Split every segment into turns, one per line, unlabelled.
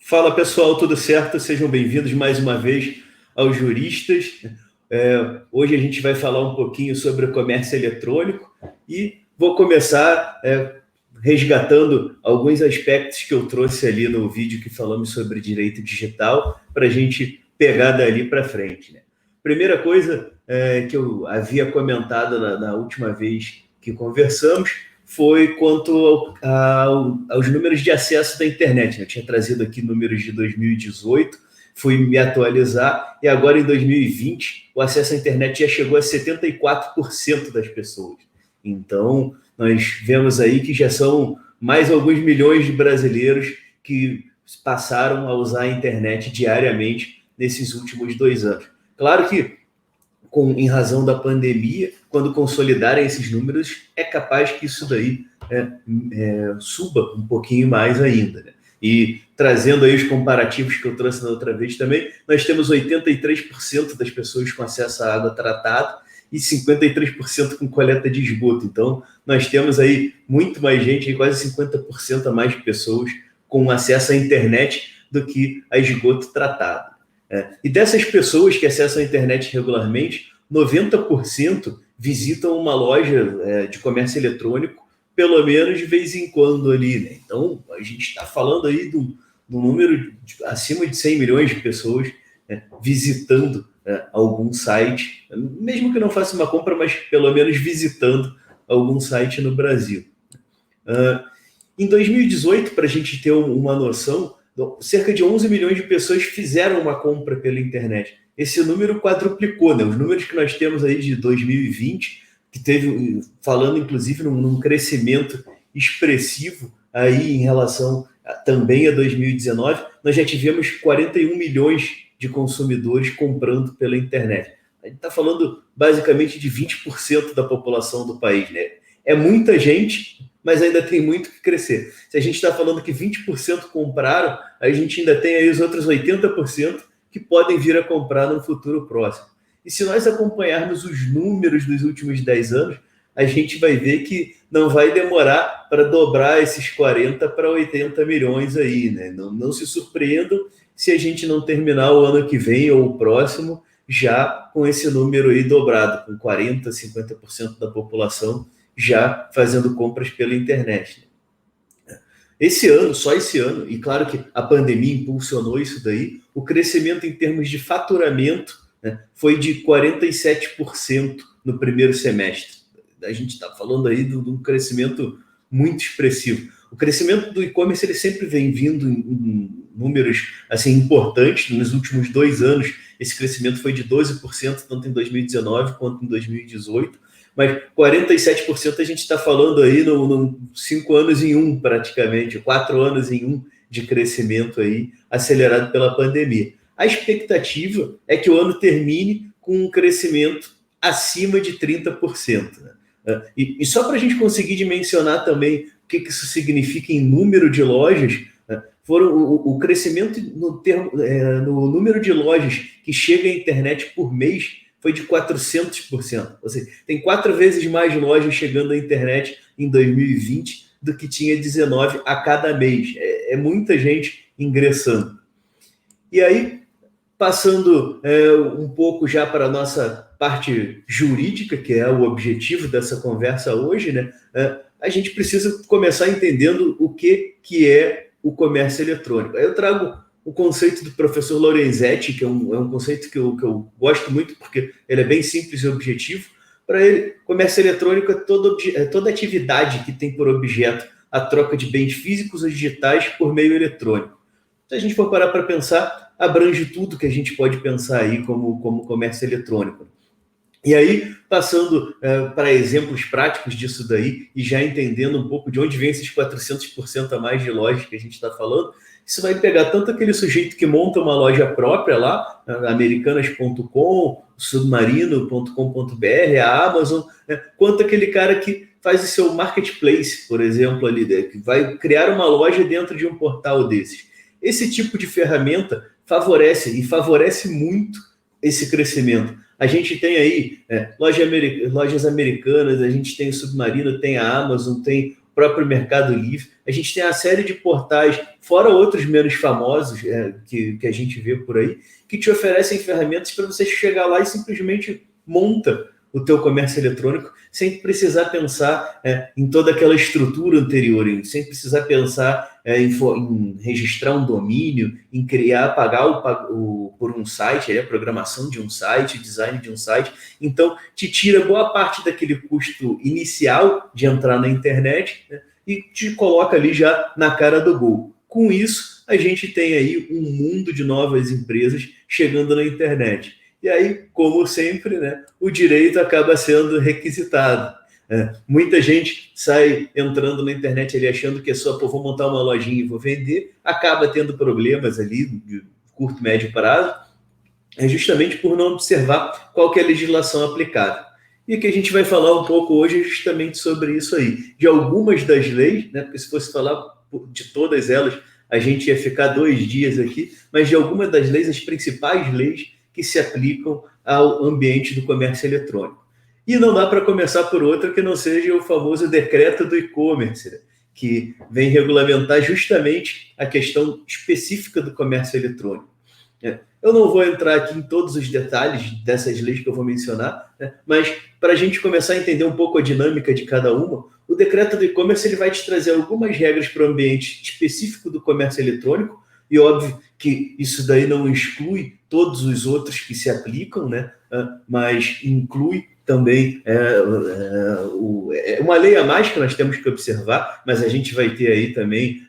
Fala pessoal, tudo certo? Sejam bem-vindos mais uma vez aos Juristas. Hoje a gente vai falar um pouquinho sobre o comércio eletrônico e vou começar resgatando alguns aspectos que eu trouxe ali no vídeo que falamos sobre direito digital para a gente pegar dali para frente, né? Primeira coisa que eu havia comentado na última vez que conversamos foi quanto aos números de acesso da internet. Eu tinha trazido aqui números de 2018, fui me atualizar, e agora em 2020 o acesso à internet já chegou a 74% das pessoas. Então, nós vemos aí que já são mais alguns milhões de brasileiros que passaram a usar a internet diariamente nesses últimos 2 anos. Claro que, em razão da pandemia, quando consolidarem esses números, é capaz que isso daí suba um pouquinho mais ainda, né? E trazendo aí os comparativos que eu trouxe na outra vez também, nós temos 83% das pessoas com acesso à água tratada e 53% com coleta de esgoto. Então, nós temos aí muito mais gente, quase 50% a mais de pessoas com acesso à internet do que a esgoto tratado. E dessas pessoas que acessam a internet regularmente, 90% visitam uma loja de comércio eletrônico pelo menos de vez em quando ali, né? Então, a gente está falando aí de um número acima de 100 milhões de pessoas visitando algum site, mesmo que não faça uma compra, mas pelo menos visitando algum site no Brasil. Em 2018, para a gente ter uma noção, cerca de 11 milhões de pessoas fizeram uma compra pela internet. Esse número quadruplicou, né? Os números que nós temos aí de 2020, que teve, falando inclusive num crescimento expressivo aí em relação também a 2019, nós já tivemos 41 milhões de consumidores comprando pela internet. A gente está falando basicamente de 20% da população do país, né? É muita gente, mas ainda tem muito que crescer. Se a gente está falando que 20% compraram, a gente ainda tem aí os outros 80% que podem vir a comprar no futuro próximo. E se nós acompanharmos os números dos últimos 10 anos, a gente vai ver que não vai demorar para dobrar esses 40 para 80 milhões aí, né? Não se surpreendam se a gente não terminar o ano que vem ou o próximo já com esse número aí dobrado, com 40, 50% da população já fazendo compras pela internet. Esse ano, só esse ano, e claro que a pandemia impulsionou isso daí, o crescimento em termos de faturamento, né, foi de 47% no primeiro semestre. A gente está falando aí de um crescimento muito expressivo. O crescimento do e-commerce ele sempre vem vindo em números assim, importantes. Nos últimos 2 anos, esse crescimento foi de 12%, tanto em 2019 quanto em 2018. Mas 47% a gente está falando aí no 5 anos em 1, praticamente, 4 anos em 1 de crescimento aí, acelerado pela pandemia. A expectativa é que o ano termine com um crescimento acima de 30%. Né? E só para a gente conseguir dimensionar também o que isso significa em número de lojas, foram o crescimento no número de lojas que chega à internet por mês foi de 400%. Ou seja, tem 4 vezes mais lojas chegando à internet em 2020 do que tinha 19 a cada mês. É muita gente ingressando. E aí, passando um pouco já para a nossa parte jurídica, que é o objetivo dessa conversa hoje, né? A gente precisa começar entendendo o que é o comércio eletrônico. Aí eu trago o conceito do professor Lorenzetti, que é um conceito que eu gosto muito, porque ele é bem simples e objetivo. Para ele, comércio eletrônico é toda atividade que tem por objeto a troca de bens físicos ou digitais por meio eletrônico. Se a gente for parar para pensar, abrange tudo que a gente pode pensar aí como comércio eletrônico. E aí, passando para exemplos práticos disso daí, e já entendendo um pouco de onde vem esses 400% a mais de lojas que a gente está falando, isso vai pegar tanto aquele sujeito que monta uma loja própria lá, americanas.com, submarino.com.br, a Amazon, né, quanto aquele cara que faz o seu marketplace, por exemplo, ali, né, que vai criar uma loja dentro de um portal desses. Esse tipo de ferramenta favorece muito esse crescimento. A gente tem aí lojas americanas, a gente tem o Submarino, tem a Amazon, tem próprio Mercado Livre. A gente tem uma série de portais, fora outros menos famosos que a gente vê por aí, que te oferecem ferramentas para você chegar lá e simplesmente monta o teu comércio eletrônico sem precisar pensar em toda aquela estrutura anterior, sem precisar pensar em registrar um domínio, em pagar por um site, a programação de um site, o design de um site. Então, te tira boa parte daquele custo inicial de entrar na internet, né, e te coloca ali já na cara do gol. Com isso, a gente tem aí um mundo de novas empresas chegando na internet. E aí, como sempre, né, o direito acaba sendo requisitado. Muita gente sai entrando na internet ali achando que é só, vou montar uma lojinha e vou vender, acaba tendo problemas ali de curto, médio prazo, justamente por não observar qual que é a legislação aplicada. E que a gente vai falar um pouco hoje justamente sobre isso aí, de algumas das leis, né, porque se fosse falar de todas elas, a gente ia ficar 2 dias aqui, mas de algumas das leis, as principais leis que se aplicam ao ambiente do comércio eletrônico. E não dá para começar por outra que não seja o famoso decreto do e-commerce, né, que vem regulamentar justamente a questão específica do comércio eletrônico. Eu não vou entrar aqui em todos os detalhes dessas leis que eu vou mencionar, né, mas para a gente começar a entender um pouco a dinâmica de cada uma, o decreto do e-commerce ele vai te trazer algumas regras para o ambiente específico do comércio eletrônico, e óbvio que isso daí não exclui todos os outros que se aplicam, né, mas inclui também uma lei a mais que nós temos que observar, mas a gente vai ter aí também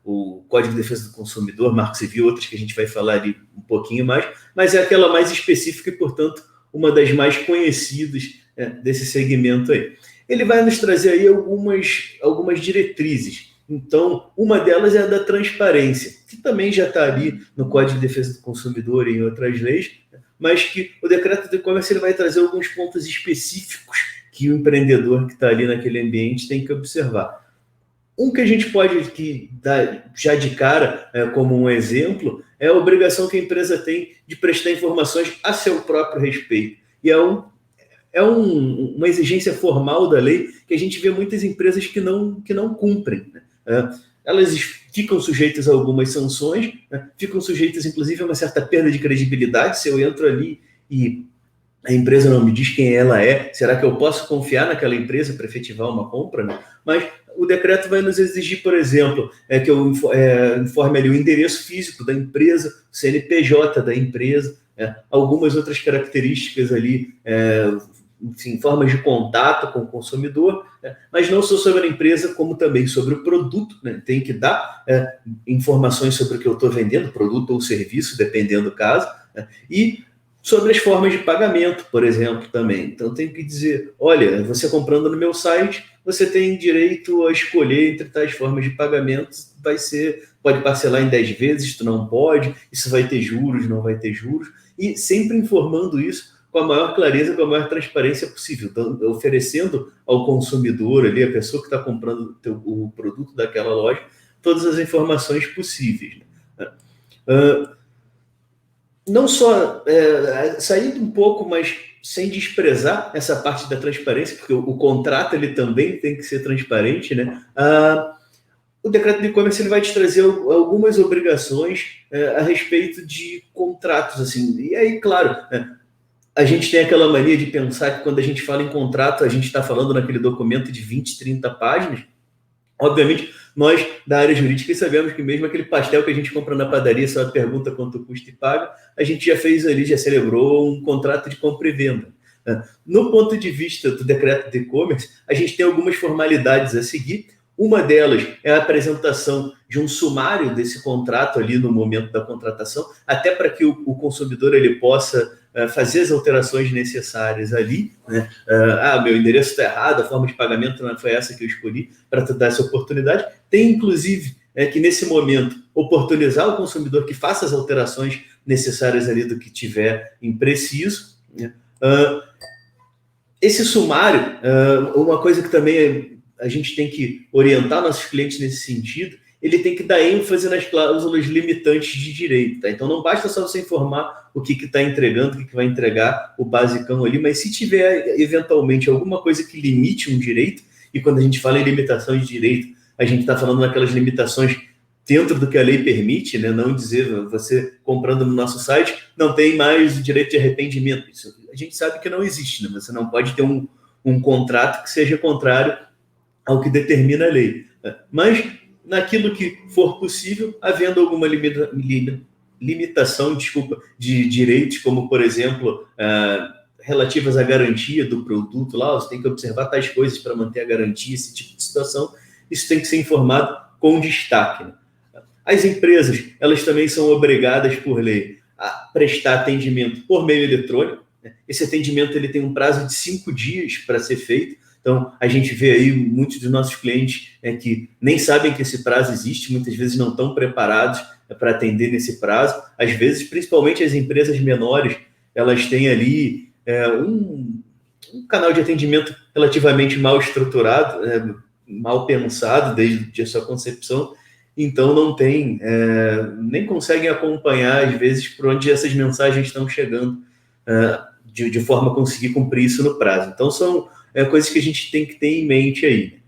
o Código de Defesa do Consumidor, Marco Civil, outras que a gente vai falar ali um pouquinho mais, mas é aquela mais específica e, portanto, uma das mais conhecidas desse segmento aí. Ele vai nos trazer aí algumas diretrizes. Então, uma delas é a da transparência, que também já está ali no Código de Defesa do Consumidor e em outras leis, mas que o decreto do e-commerce ele vai trazer alguns pontos específicos que o empreendedor que está ali naquele ambiente tem que observar. Um que a gente pode dar já de cara como um exemplo é a obrigação que a empresa tem de prestar informações a seu próprio respeito. E uma exigência formal da lei que a gente vê muitas empresas que não cumprem, né? Elas ficam sujeitas a algumas sanções, né? Ficam sujeitas, inclusive, a uma certa perda de credibilidade. Se eu entro ali e a empresa não me diz quem ela é, será que eu posso confiar naquela empresa para efetivar uma compra, né? Mas o decreto vai nos exigir, por exemplo, que eu informe ali o endereço físico da empresa, o CNPJ da empresa, algumas outras características ali, enfim, formas de contato com o consumidor, mas não só sobre a empresa, como também sobre o produto, né? Tem que dar informações sobre o que eu estou vendendo, produto ou serviço, dependendo do caso, e sobre as formas de pagamento, por exemplo, também. Então, tem que dizer, olha, você comprando no meu site, você tem direito a escolher entre tais formas de pagamento, pode parcelar em 10 vezes, tu não pode, isso vai ter juros, não vai ter juros, e sempre informando isso com a maior clareza, com a maior transparência possível, oferecendo ao consumidor ali, a pessoa que está comprando o produto daquela loja, todas as informações possíveis, né? Não só saindo um pouco, mas sem desprezar essa parte da transparência, porque o contrato ele também tem que ser transparente, né? O decreto de e-commerce ele vai te trazer algumas obrigações a respeito de contratos, assim. E aí, claro, a gente tem aquela mania de pensar que quando a gente fala em contrato, a gente está falando naquele documento de 20, 30 páginas. Obviamente, nós da área jurídica sabemos que mesmo aquele pastel que a gente compra na padaria, só pergunta quanto custa e paga, a gente já fez ali, já celebrou um contrato de compra e venda. No ponto de vista do decreto de e-commerce, a gente tem algumas formalidades a seguir. Uma delas é a apresentação de um sumário desse contrato ali no momento da contratação, até para que o consumidor ele possa fazer as alterações necessárias ali, né? Meu endereço está errado, a forma de pagamento não foi essa que eu escolhi para te dar essa oportunidade. Tem, inclusive, que nesse momento oportunizar o consumidor que faça as alterações necessárias ali do que tiver impreciso, né? Esse sumário, uma coisa que também a gente tem que orientar nossos clientes nesse sentido, ele tem que dar ênfase nas cláusulas limitantes de direito, tá? Então não basta só você informar o que está entregando, o que vai entregar, o basicão ali, mas se tiver eventualmente alguma coisa que limite um direito, E quando a gente fala em limitação de direito, a gente está falando daquelas limitações dentro do que a lei permite, né? Não dizer, você comprando no nosso site, não tem mais o direito de arrependimento. Isso a gente sabe que não existe, né? Você não pode ter um contrato que seja contrário ao que determina a lei. Mas, naquilo que for possível, havendo alguma limitação, de direitos, como, por exemplo, relativas à garantia do produto, lá você tem que observar tais coisas para manter a garantia, esse tipo de situação, isso tem que ser informado com destaque, né? As empresas, elas também são obrigadas por lei a prestar atendimento por meio eletrônico, né? Esse atendimento ele tem um prazo de 5 dias para ser feito. Então, a gente vê aí muitos dos nossos clientes que nem sabem que esse prazo existe, muitas vezes não estão preparados para atender nesse prazo. Às vezes, principalmente as empresas menores, elas têm ali um canal de atendimento relativamente mal estruturado, mal pensado desde a sua concepção, então não tem, nem conseguem acompanhar, às vezes, por onde essas mensagens estão chegando, de forma a conseguir cumprir isso no prazo. Então, são coisas que a gente tem que ter em mente aí.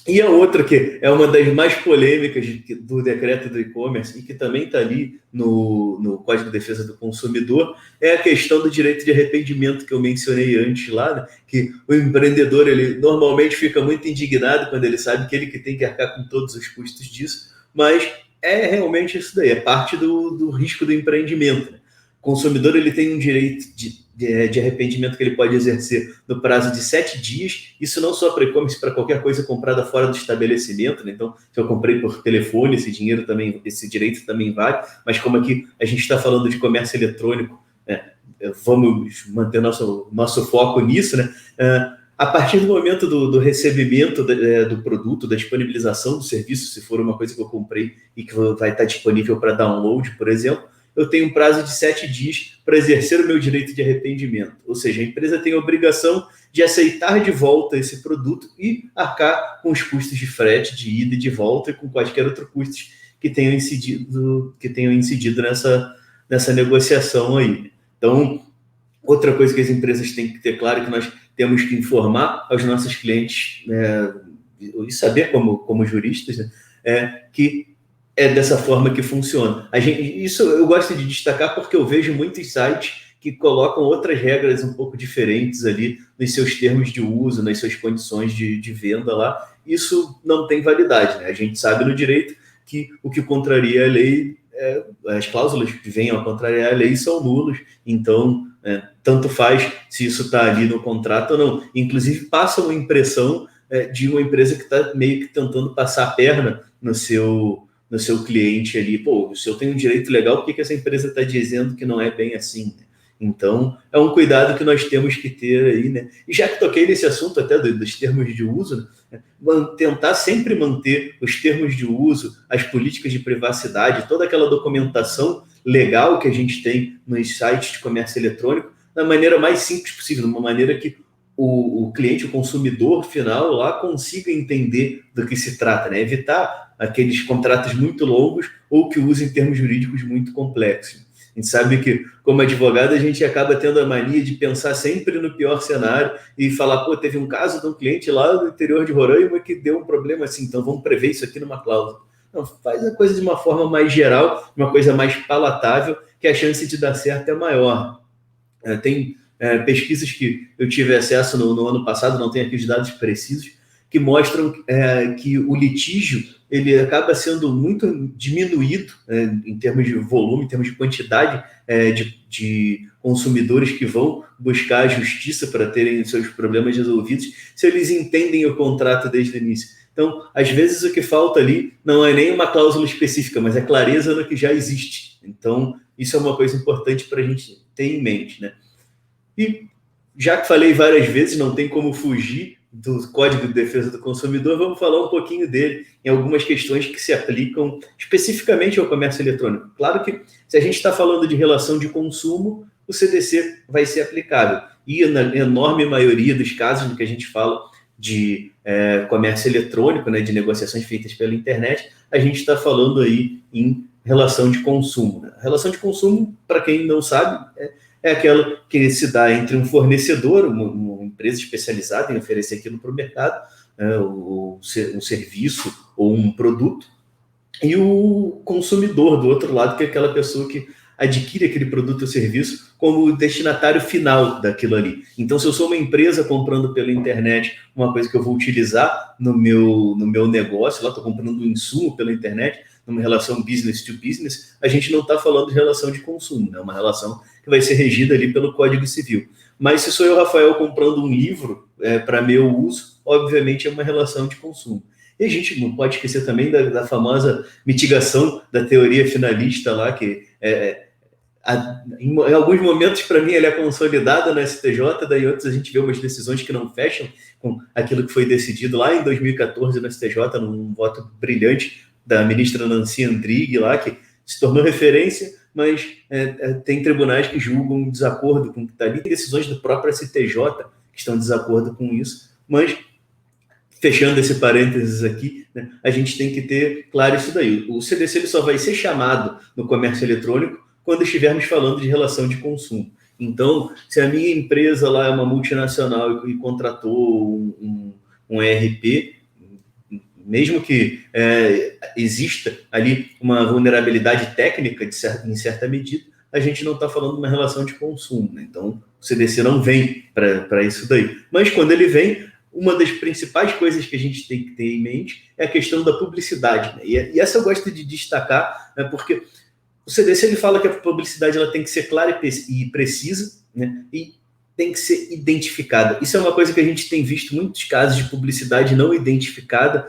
E a outra, que é uma das mais polêmicas do decreto do e-commerce, e que também está ali no Código de Defesa do Consumidor, é a questão do direito de arrependimento que eu mencionei antes lá, né? Que o empreendedor, ele normalmente fica muito indignado quando ele sabe que ele que tem que arcar com todos os custos disso, mas é realmente isso daí, é parte do risco do empreendimento, né? O consumidor, ele tem um direito de arrependimento que ele pode exercer no prazo de 7 dias, isso não só para e-commerce, para qualquer coisa comprada fora do estabelecimento, né? Então, se eu comprei por telefone, esse direito também vale, mas como aqui a gente está falando de comércio eletrônico, vamos manter nosso foco nisso, né? A partir do momento do recebimento do produto, da disponibilização do serviço, se for uma coisa que eu comprei e que vai estar disponível para download, por exemplo, eu tenho um prazo de 7 dias para exercer o meu direito de arrependimento. Ou seja, a empresa tem a obrigação de aceitar de volta esse produto e arcar com os custos de frete, de ida e de volta, e com quaisquer outros custos que tenham incidido nessa negociação aí. Então, outra coisa que as empresas têm que ter claro, que nós temos que informar aos nossos clientes, e saber como juristas, né, que é dessa forma que funciona. Isso eu gosto de destacar porque eu vejo muitos sites que colocam outras regras um pouco diferentes ali nos seus termos de uso, nas suas condições de venda lá. Isso não tem validade, né? A gente sabe no direito que o que contraria a lei, as cláusulas que venham a contrariar a lei são nulas, então tanto faz se isso está ali no contrato ou não. Inclusive passa uma impressão de uma empresa que está meio que tentando passar a perna no seu cliente ali. Pô, se eu tenho um direito legal, por que essa empresa está dizendo que não é bem assim? Então, é um cuidado que nós temos que ter aí, né? E já que toquei nesse assunto até dos termos de uso, né? Tentar sempre manter os termos de uso, as políticas de privacidade, toda aquela documentação legal que a gente tem nos sites de comércio eletrônico, da maneira mais simples possível, de uma maneira que o cliente, o consumidor final lá consiga entender do que se trata, né? Evitar aqueles contratos muito longos ou que usem termos jurídicos muito complexos. A gente sabe que, como advogado, a gente acaba tendo a mania de pensar sempre no pior cenário e falar, pô, teve um caso de um cliente lá do interior de Roraima que deu um problema assim, então vamos prever isso aqui numa cláusula. Não, faz a coisa de uma forma mais geral, uma coisa mais palatável, que a chance de dar certo é maior. Tem pesquisas que eu tive acesso no ano passado, não tenho aqui os dados precisos, que mostram que o litígio ele acaba sendo muito diminuído em termos de volume, em termos de quantidade de consumidores que vão buscar a justiça para terem seus problemas resolvidos, se eles entendem o contrato desde o início. Então, às vezes o que falta ali não é nem uma cláusula específica, mas é clareza no que já existe. Então, isso é uma coisa importante para a gente ter em mente, né? E já que falei várias vezes, não tem como fugir do Código de Defesa do Consumidor, vamos falar um pouquinho dele em algumas questões que se aplicam especificamente ao comércio eletrônico. Claro que se a gente está falando de relação de consumo, o CDC vai ser aplicável. E na enorme maioria dos casos no que a gente fala de comércio eletrônico, né, de negociações feitas pela internet, a gente está falando aí em relação de consumo, né? A relação de consumo, para quem não sabe, é aquela que se dá entre um fornecedor, uma empresa especializada em oferecer aquilo para o mercado, um serviço ou um produto, e o consumidor do outro lado, que é aquela pessoa que adquire aquele produto ou serviço como destinatário final daquilo ali. Então, se eu sou uma empresa comprando pela internet uma coisa que eu vou utilizar no meu negócio, lá estou comprando um insumo pela internet, numa relação business to business, a gente não está falando de relação de consumo, é uma relação que vai ser regida ali pelo Código Civil. Mas se sou eu, Rafael, comprando um livro para meu uso, obviamente é uma relação de consumo. E a gente não pode esquecer também da famosa mitigação da teoria finalista lá, que em alguns momentos, para mim, ela é consolidada no STJ, daí outros a gente vê umas decisões que não fecham com aquilo que foi decidido lá em 2014 no STJ, num voto brilhante da ministra Nancy Andrighi lá, que se tornou referência, mas tem tribunais que julgam em desacordo com o que está ali, tem decisões do próprio STJ que estão em desacordo com isso, mas fechando esse parênteses aqui, né, a gente tem que ter claro isso daí. O CDC ele só vai ser chamado no comércio eletrônico quando estivermos falando de relação de consumo. Então, se a minha empresa lá é uma multinacional e contratou um ERP, mesmo que exista ali uma vulnerabilidade técnica em certa medida, a gente não está falando de uma relação de consumo, né? Então, o CDC não vem para isso daí. Mas quando ele vem, uma das principais coisas que a gente tem que ter em mente é a questão da publicidade, né? E essa eu gosto de destacar, né, porque o CDC ele fala que a publicidade ela tem que ser clara e precisa, né, e tem que ser identificada. Isso é uma coisa que a gente tem visto muitos casos de publicidade não identificada,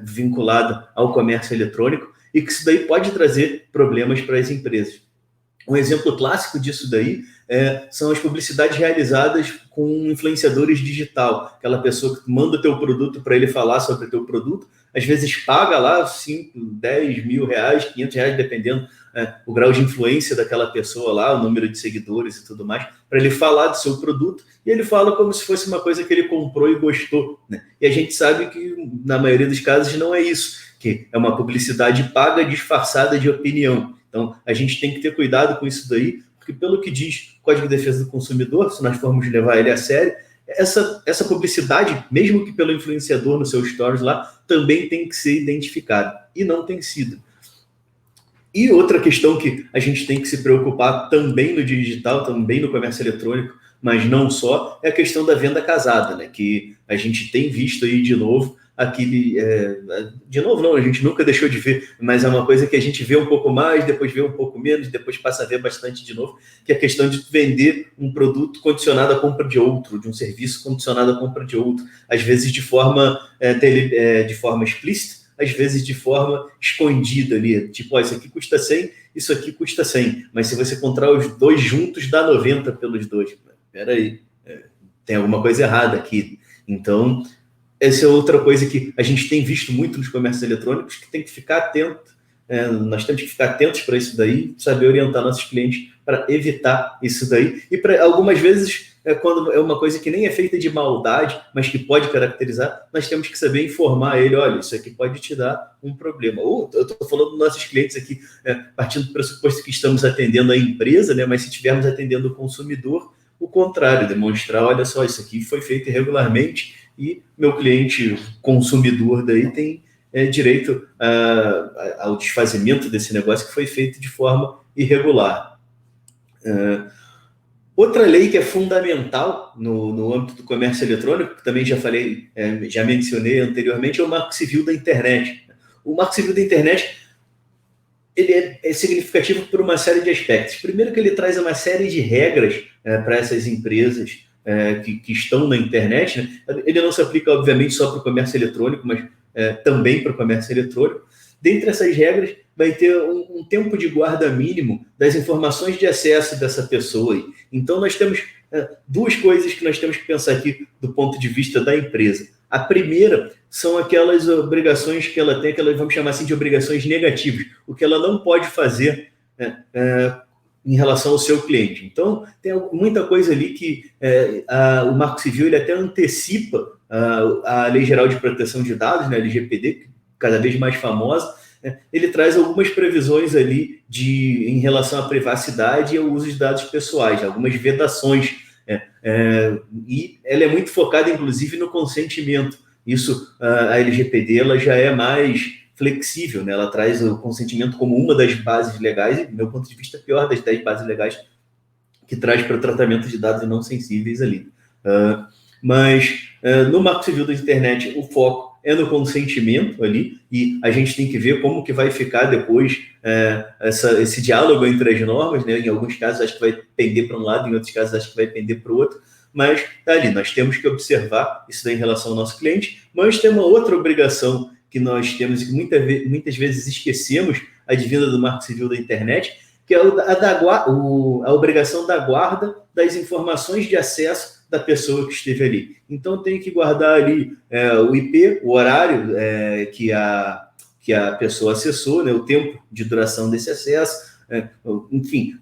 vinculada ao comércio eletrônico, e que isso daí pode trazer problemas para as empresas. Um exemplo clássico disso daí são as publicidades realizadas com influenciadores digital, aquela pessoa que manda o teu produto para ele falar sobre o teu produto, às vezes paga lá 5, 10 mil reais, 500 reais, dependendo o grau de influência daquela pessoa lá, o número de seguidores e tudo mais, para ele falar do seu produto, e ele fala como se fosse uma coisa que ele comprou e gostou, né? E a gente sabe que, na maioria dos casos, não é isso, que é uma publicidade paga disfarçada de opinião. Então, a gente tem que ter cuidado com isso daí, porque pelo que diz o Código de Defesa do Consumidor, se nós formos levar ele a sério, essa publicidade, mesmo que pelo influenciador no seu stories lá, também tem que ser identificada, e não tem sido. E outra questão que a gente tem que se preocupar também no digital, também no comércio eletrônico, mas não só, é a questão da venda casada, né? Que a gente tem visto aí de novo, de novo não, a gente nunca deixou de ver, mas é uma coisa que a gente vê um pouco mais, depois vê um pouco menos, depois passa a ver bastante de novo, que é a questão de vender um produto condicionado à compra de outro, de um serviço condicionado à compra de outro, às vezes de forma explícita, às vezes de forma escondida ali, tipo, isso aqui custa 100, isso aqui custa 100, mas se você comprar os dois juntos, dá 90 pelos dois. Peraí, tem alguma coisa errada aqui. Então, essa é outra coisa que a gente tem visto muito nos comércios eletrônicos, que tem que ficar atento, nós temos que ficar atentos para isso daí, saber orientar nossos clientes para evitar isso daí, e para algumas vezes, quando é uma coisa que nem é feita de maldade, mas que pode caracterizar, nós temos que saber informar ele, olha, isso aqui pode te dar um problema. Ou eu estou falando dos nossos clientes aqui, partindo do pressuposto que estamos atendendo a empresa, né, mas se estivermos atendendo o consumidor, o contrário, demonstrar, olha só, isso aqui foi feito irregularmente e meu cliente consumidor daí tem direito ao desfazimento desse negócio que foi feito de forma irregular. Outra lei que é fundamental no âmbito do comércio eletrônico, que também já falei, já mencionei anteriormente, é o Marco Civil da Internet. O Marco Civil da Internet ele é significativo por uma série de aspectos. Primeiro que ele traz uma série de regras para essas empresas que estão na internet, né? Ele não se aplica, obviamente, só para o comércio eletrônico, mas também para o comércio eletrônico. Dentre essas regras, vai ter um tempo de guarda mínimo das informações de acesso dessa pessoa aí. Então, nós temos duas coisas que nós temos que pensar aqui do ponto de vista da empresa. A primeira são aquelas obrigações que ela tem, aquelas vamos chamar assim de obrigações negativas, o que ela não pode fazer em relação ao seu cliente. Então, tem muita coisa ali que o Marco Civil ele até antecipa a Lei Geral de Proteção de Dados, né, a LGPD, cada vez mais famosa. Ele traz algumas previsões ali em relação à privacidade e ao uso de dados pessoais, algumas vedações E ela é muito focada, inclusive, no consentimento. Isso, a LGPD, ela já é mais flexível, né? Ela traz o consentimento como uma das bases legais, e, do meu ponto de vista, a pior das 10 bases legais que traz para o tratamento de dados não sensíveis ali. Mas no Marco Civil da Internet, o foco é no consentimento ali, e a gente tem que ver como que vai ficar depois esse diálogo entre as normas, né? Em alguns casos acho que vai pender para um lado, em outros casos acho que vai pender para o outro, mas tá ali, nós temos que observar isso daí em relação ao nosso cliente, mas tem uma outra obrigação que nós temos e que muitas vezes esquecemos, advinda do Marco Civil da Internet, que é a obrigação da guarda das informações de acesso da pessoa que esteve ali. Então, tem que guardar ali o IP, o horário que a pessoa acessou, né, o tempo de duração desse acesso, enfim,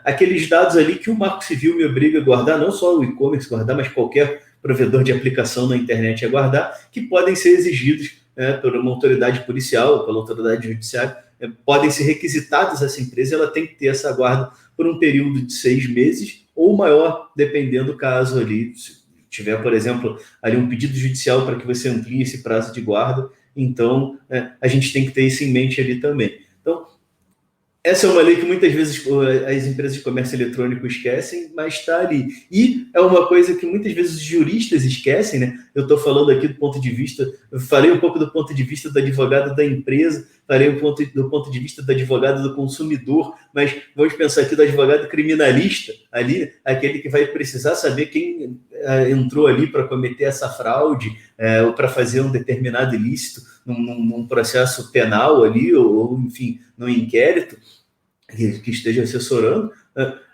aqueles dados ali que o Marco Civil me obriga a guardar, não só o e-commerce guardar, mas qualquer provedor de aplicação na internet a guardar, que podem ser exigidos por uma autoridade policial, pela autoridade judiciária, podem ser requisitados essa empresa, ela tem que ter essa guarda por um período de 6 meses ou maior, dependendo do caso ali. Se tiver, por exemplo, ali um pedido judicial para que você amplie esse prazo de guarda, então a gente tem que ter isso em mente ali também. Então, essa é uma lei que muitas vezes as empresas de comércio eletrônico esquecem, mas está ali. E é uma coisa que muitas vezes os juristas esquecem, né? Eu estou falando aqui do ponto de vista, eu falei um pouco do ponto de vista do advogado da empresa, falei do ponto de vista do advogado do consumidor, mas vamos pensar aqui do advogado criminalista, ali, aquele que vai precisar saber quem entrou ali para cometer essa fraude, ou para fazer um determinado ilícito num processo penal ali, ou enfim, num inquérito que esteja assessorando,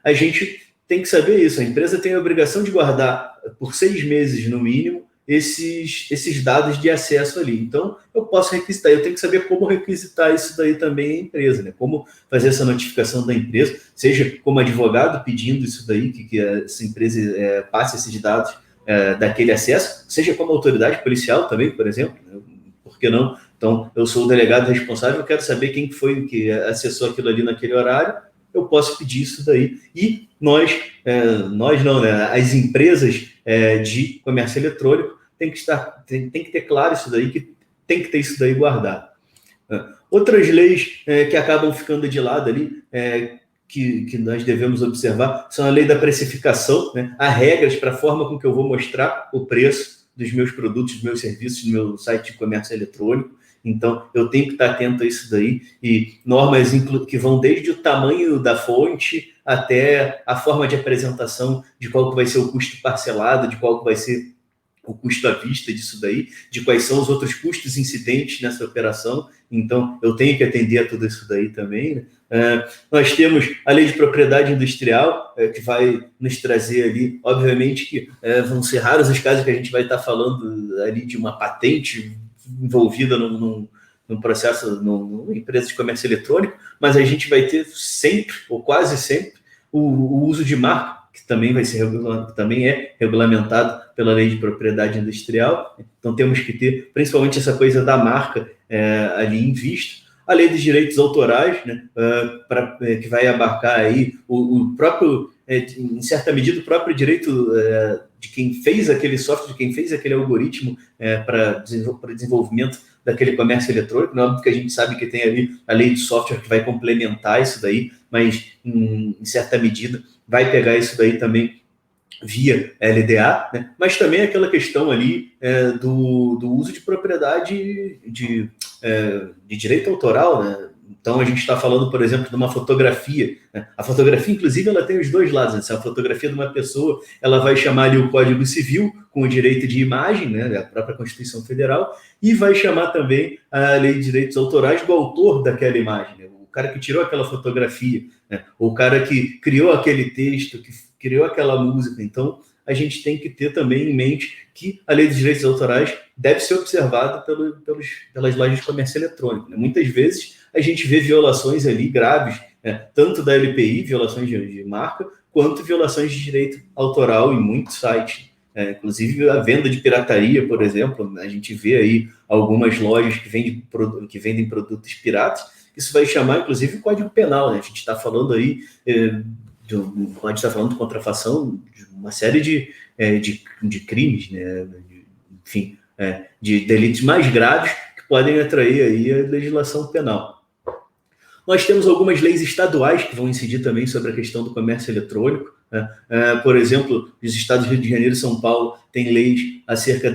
a gente tem que saber isso. A empresa tem a obrigação de guardar por 6 meses, no mínimo, esses dados de acesso ali. Então, eu posso requisitar. Eu tenho que saber como requisitar isso daí também à empresa, né? Como fazer essa notificação da empresa, seja como advogado pedindo isso daí, que essa empresa passe esses dados daquele acesso, seja como autoridade policial também, por exemplo, né? Por que não? Então, eu sou o delegado responsável, eu quero saber quem foi que acessou aquilo ali naquele horário, eu posso pedir isso daí. E nós não, né? As empresas de comércio eletrônico tem que ter claro isso daí, que tem que ter isso daí guardado. Outras leis que acabam ficando de lado ali, que nós devemos observar, são a lei da precificação, né? Há regras para a forma com que eu vou mostrar o preço dos meus produtos, dos meus serviços, do meu site de comércio eletrônico. Então, eu tenho que estar atento a isso daí, e normas que vão desde o tamanho da fonte até a forma de apresentação, de qual que vai ser o custo parcelado, de qual que vai ser o custo à vista disso daí, de quais são os outros custos incidentes nessa operação. Então, eu tenho que atender a tudo isso daí também, né? Nós temos a lei de propriedade industrial, que vai nos trazer ali, obviamente que vão ser raros os casos que a gente vai estar falando ali de uma patente envolvida num processo, numa empresa de comércio eletrônico, mas a gente vai ter sempre, ou quase sempre, o uso de marca, que também vai ser também é regulamentado pela lei de propriedade industrial. Então temos que ter, principalmente, essa coisa da marca ali em vista. A lei dos direitos autorais, né, que vai abarcar aí o próprio, em certa medida, o próprio direito de quem fez aquele software, de quem fez aquele algoritmo para desenvolvimento daquele comércio eletrônico. Não é óbvio que a gente sabe que tem ali a lei de software que vai complementar isso daí, mas em certa medida vai pegar isso daí também via LDA, né? Mas também aquela questão ali do uso de propriedade de direito autoral, né? Então, a gente está falando, por exemplo, de uma fotografia, né? A fotografia, inclusive, ela tem os dois lados, né? Se a fotografia de uma pessoa, ela vai chamar ali o Código Civil, com o direito de imagem, né? A própria Constituição Federal, e vai chamar também a Lei de Direitos Autorais do autor daquela imagem, né? O cara que tirou aquela fotografia, né? O cara que criou aquele texto, que criou aquela música. Então, a gente tem que ter também em mente que a Lei dos Direitos Autorais deve ser observada pelas lojas de comércio eletrônico, né? Muitas vezes a gente vê violações ali graves, né? Tanto da LPI, violações de marca, quanto violações de direito autoral em muitos sites. Inclusive a venda de pirataria, por exemplo, a gente vê aí algumas lojas que vendem produtos piratas. Isso vai chamar, inclusive, o Código Penal, né? A gente está falando aí pode estar falando de contrafação de uma série de crimes, né? Enfim, de delitos mais graves que podem atrair aí a legislação penal. Nós temos algumas leis estaduais que vão incidir também sobre a questão do comércio eletrônico. Por exemplo, os estados do Rio de Janeiro e São Paulo têm leis acerca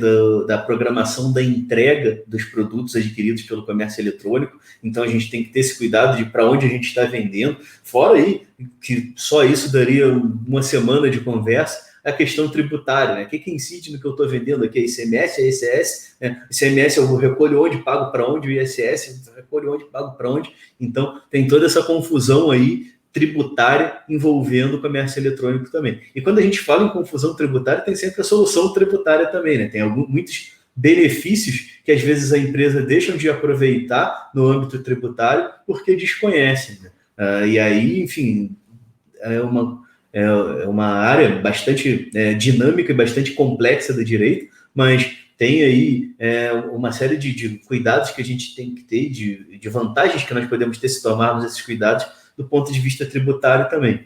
da programação da entrega dos produtos adquiridos pelo comércio eletrônico. Então, a gente tem que ter esse cuidado de para onde a gente está vendendo. Fora aí, que só isso daria uma semana de conversa, a questão tributária, né? O que incide no que eu estou vendendo aqui? ICMS, ISS, né? ICMS eu recolho onde, pago para onde, o ISS eu recolho onde, pago para onde. Então, tem toda essa confusão aí tributária envolvendo o comércio eletrônico também. E quando a gente fala em confusão tributária, tem sempre a solução tributária também, né? Tem muitos benefícios que às vezes a empresa deixa de aproveitar no âmbito tributário porque desconhecem, né? E aí, enfim, é uma área bastante dinâmica e bastante complexa do direito, mas tem aí uma série de cuidados que a gente tem que ter, de vantagens que nós podemos ter se tomarmos esses cuidados do ponto de vista tributário também.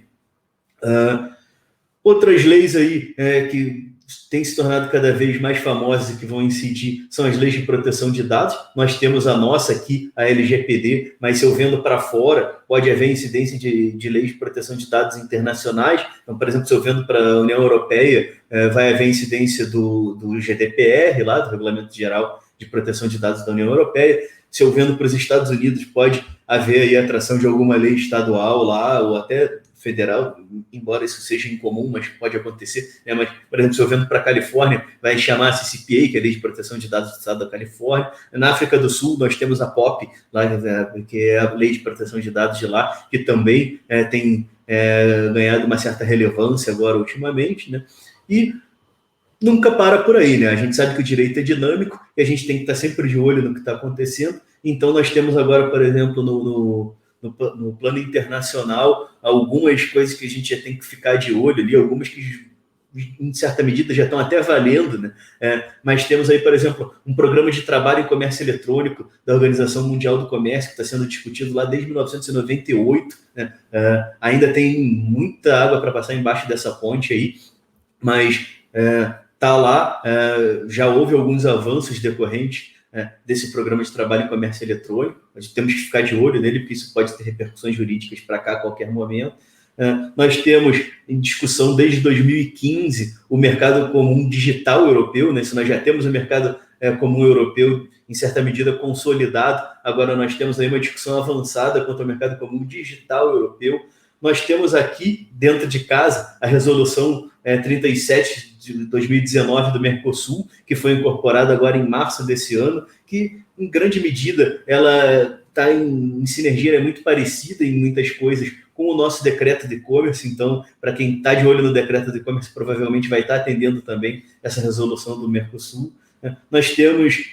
Outras leis aí que têm se tornado cada vez mais famosas e que vão incidir são as leis de proteção de dados. Nós temos a nossa aqui, a LGPD, mas se eu vendo para fora, pode haver incidência de leis de proteção de dados internacionais. Então, por exemplo, se eu vendo para a União Europeia, vai haver incidência do GDPR, lá, do Regulamento Geral de Proteção de Dados da União Europeia. Se eu vendo para os Estados Unidos, pode haver aí a atração de alguma lei estadual lá, ou até federal, embora isso seja incomum, mas pode acontecer, né? Mas, por exemplo, se eu vendo para a Califórnia, vai chamar a CCPA, que é a Lei de Proteção de Dados do Estado da Califórnia. Na África do Sul, nós temos a POP, lá, que é a Lei de Proteção de Dados de lá, que também tem ganhado uma certa relevância agora ultimamente, né? E nunca para por aí, né? A gente sabe que o direito é dinâmico e a gente tem que estar sempre de olho no que está acontecendo. Então, nós temos agora, por exemplo, no plano internacional, algumas coisas que a gente já tem que ficar de olho ali, algumas que, em certa medida, já estão até valendo, né? Mas temos aí, por exemplo, um programa de trabalho em comércio eletrônico da Organização Mundial do Comércio, que está sendo discutido lá desde 1998, né? Ainda tem muita água para passar embaixo dessa ponte aí, mas está lá, já houve alguns avanços decorrentes desse programa de trabalho em comércio eletrônico. Nós temos que ficar de olho nele, porque isso pode ter repercussões jurídicas para cá a qualquer momento. Nós temos em discussão desde 2015 o mercado comum digital europeu, né? Se nós já temos o mercado comum europeu em certa medida consolidado, agora nós temos aí uma discussão avançada quanto ao mercado comum digital europeu. Nós temos aqui, dentro de casa, a resolução 37 de 2019 do Mercosul, que foi incorporada agora em março desse ano, que, em grande medida, ela está em sinergia, é muito parecida em muitas coisas com o nosso decreto de e-commerce. Então, para quem está de olho no decreto de e-commerce, provavelmente vai estar atendendo também essa resolução do Mercosul. Nós temos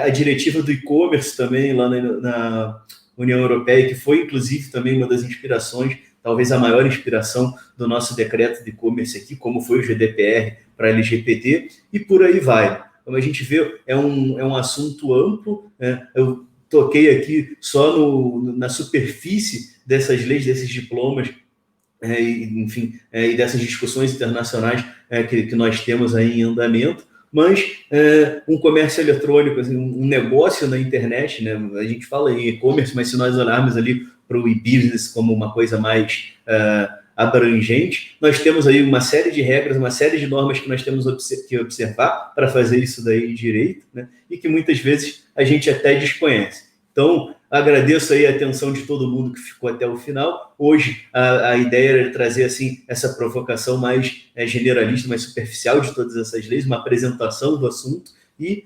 a diretiva do e-commerce também lá na União Europeia, que foi, inclusive, também uma das inspirações, talvez a maior inspiração do nosso decreto de e-commerce aqui, como foi o GDPR para a LGPD, e por aí vai. Como a gente vê, é um assunto amplo, né? Eu toquei aqui só na superfície dessas leis, desses diplomas, enfim, e dessas discussões internacionais que nós temos aí em andamento, mas um comércio eletrônico, assim, um negócio na internet, né? A gente fala em e-commerce, mas se nós olharmos ali para o e-business como uma coisa mais abrangente, nós temos aí uma série de regras, uma série de normas que nós temos que observar para fazer isso daí direito, né? E que muitas vezes a gente até desconhece. Então, agradeço aí a atenção de todo mundo que ficou até o final. Hoje, a ideia era trazer assim, essa provocação mais generalista, mais superficial de todas essas leis, uma apresentação do assunto e,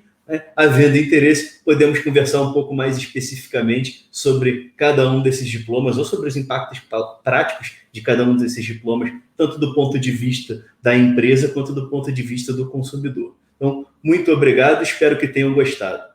havendo interesse, podemos conversar um pouco mais especificamente sobre cada um desses diplomas ou sobre os impactos práticos de cada um desses diplomas, tanto do ponto de vista da empresa quanto do ponto de vista do consumidor. Então, muito obrigado, espero que tenham gostado.